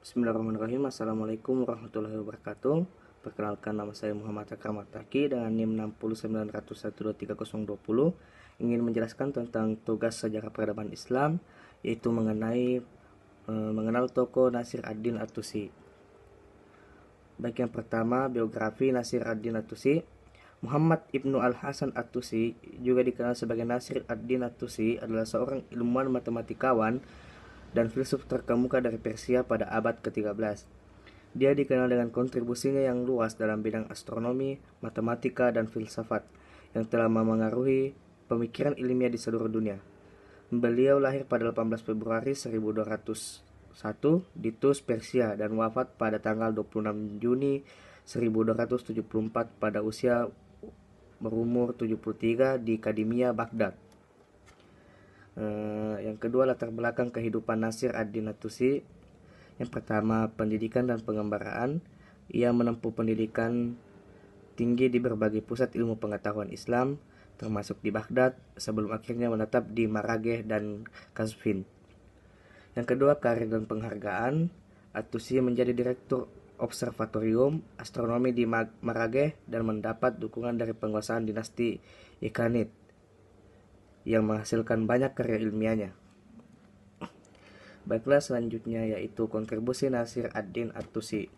Bismillahirrahmanirrahim. Assalamualaikum warahmatullahi wabarakatuh. Perkenalkan, nama saya Muhammad Akram Ataki dengan NIM 609102320. Ingin menjelaskan tentang tugas sejarah peradaban Islam, yaitu mengenal tokoh Nasir ad-Din at-Tusi. Baik, yang pertama, biografi Nasir ad-Din at-Tusi. Muhammad Ibnu Al-Hasan at-Tusi, juga dikenal sebagai Nasir ad-Din at-Tusi, adalah seorang ilmuwan matematikawan dan filsuf terkemuka dari Persia pada abad ke-13. Dia dikenal dengan kontribusinya yang luas dalam bidang astronomi, matematika, dan filsafat yang telah memengaruhi pemikiran ilmiah di seluruh dunia. Beliau lahir pada 18 Februari 1201 di Tus, Persia, dan wafat pada tanggal 26 Juni 1274 pada usia berumur 73 di Kadimia, Baghdad. Yang kedua, latar belakang kehidupan Nasir ad-Din at-Tusi. Yang pertama, pendidikan dan pengembaraan. Ia menempuh pendidikan tinggi di berbagai pusat ilmu pengetahuan Islam, termasuk di Baghdad, sebelum akhirnya menetap di Marageh dan Qazvin. Yang kedua, karir dan penghargaan. At-Tusi menjadi direktur observatorium astronomi di Marageh dan mendapat dukungan dari penguasaan dinasti Ikhanid yang menghasilkan banyak karya ilmiahnya. Baiklah, selanjutnya yaitu kontribusi Nasir ad-Din at-Tusi,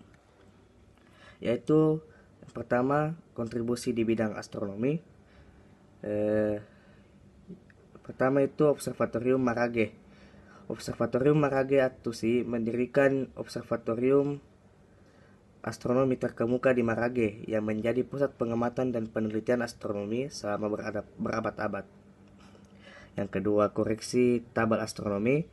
yaitu yang pertama, kontribusi di bidang astronomi. Pertama itu Observatorium Marageh. Observatorium Marageh at-Tusi mendirikan observatorium astronomi terkemuka di Marageh yang menjadi pusat pengamatan dan penelitian astronomi selama berabad-abad. Yang kedua, koreksi tabel astronomi.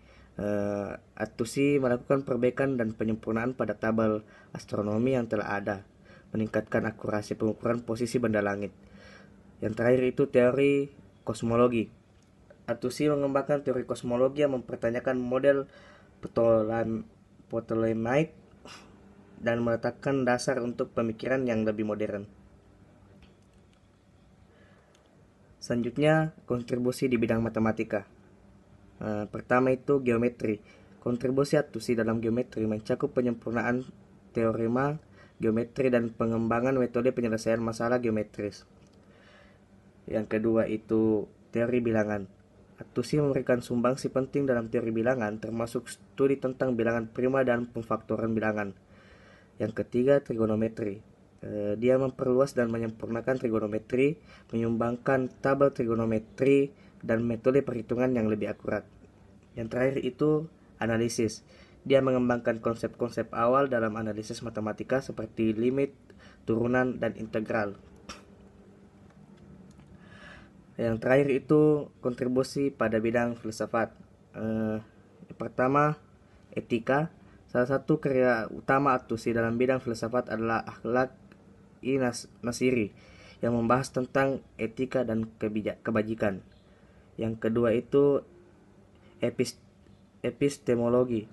At-Tusi melakukan perbaikan dan penyempurnaan pada tabel astronomi yang telah ada, meningkatkan akurasi pengukuran posisi benda langit. Yang terakhir itu teori kosmologi. At-Tusi mengembangkan teori kosmologi yang mempertanyakan model Ptolemaic dan meletakkan dasar untuk pemikiran yang lebih modern. Selanjutnya, kontribusi di bidang matematika. Pertama itu geometri. Kontribusi at-Tusi dalam geometri mencakup penyempurnaan teorema geometri dan pengembangan metode penyelesaian masalah geometris. Yang kedua itu teori bilangan. At-Tusi memberikan sumbangsi penting dalam teori bilangan, termasuk studi tentang bilangan prima dan pemfaktoran bilangan. Yang ketiga, trigonometri. Dia memperluas dan menyempurnakan trigonometri, menyumbangkan tabel trigonometri dan metode perhitungan yang lebih akurat. Yang terakhir itu analisis. Dia mengembangkan konsep-konsep awal dalam analisis matematika seperti limit, turunan, dan integral. Yang terakhir itu kontribusi pada bidang filsafat. Yang pertama, etika. Salah satu karya utama at-Tusi dalam bidang filsafat adalah Akhlak Nasiri yang membahas tentang etika dan kebajikan. Yang kedua itu epistemologi.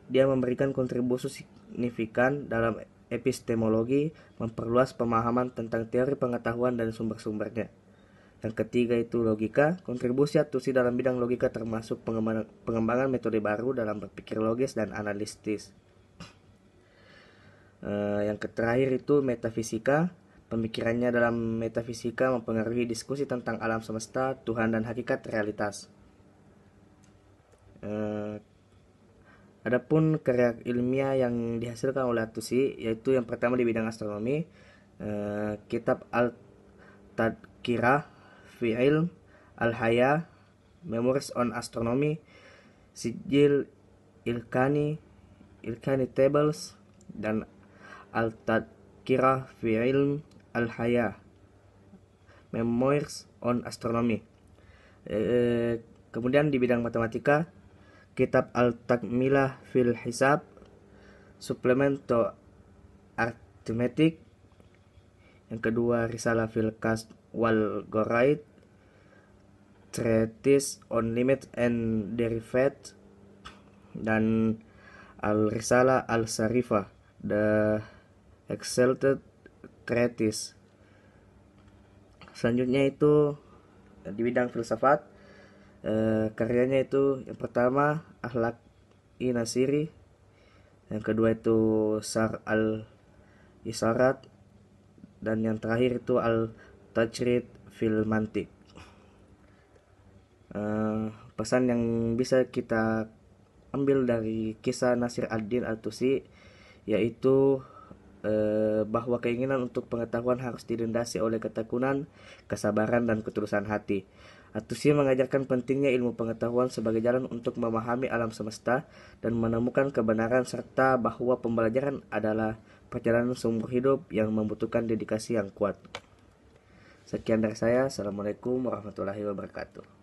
Dia memberikan kontribusi signifikan dalam epistemologi, memperluas pemahaman tentang teori pengetahuan dan sumber-sumbernya. Yang ketiga itu logika. Kontribusi at-Tusi dalam bidang logika termasuk pengembangan metode baru dalam berpikir logis dan analitis. Yang terakhir itu metafisika. Pemikirannya dalam metafisika mempengaruhi diskusi tentang alam semesta, Tuhan, dan hakikat realitas. Adapun karya ilmiah yang dihasilkan oleh at-Tusi yaitu yang pertama di bidang astronomi, kitab Al-Tadkirah fi Ilm Al-Haya, Memoirs on Astronomy, Sijil Ilkani Tables, dan Al-Tadkirah fi Ilm Al-Haya, Memoirs on Astronomy. Kemudian di bidang matematika, kitab Al-Takmilah fil Hisab, Supplemento Arithmetic. Yang kedua, Risalah fil Kasb wal Ghoraid, Treatise on Limit and Derivatives, dan Al-Risalah Al-Sarifah, The Exalted Treatise. Selanjutnya itu di bidang filsafat, karyanya itu yang pertama Akhlak Nasiri, Yang kedua itu Syarh al-Isyarat, dan yang terakhir itu al-Tajrid fil Mantiq. Pesan yang bisa kita ambil dari kisah Nasir ad-Din al-Tusi yaitu bahwa keinginan untuk pengetahuan harus dilandasi oleh ketekunan, kesabaran, dan ketulusan hati. At-Tusi mengajarkan pentingnya ilmu pengetahuan sebagai jalan untuk memahami alam semesta dan menemukan kebenaran, serta bahwa pembelajaran adalah perjalanan seumur hidup yang membutuhkan dedikasi yang kuat. Sekian dari saya. Assalamualaikum warahmatullahi wabarakatuh.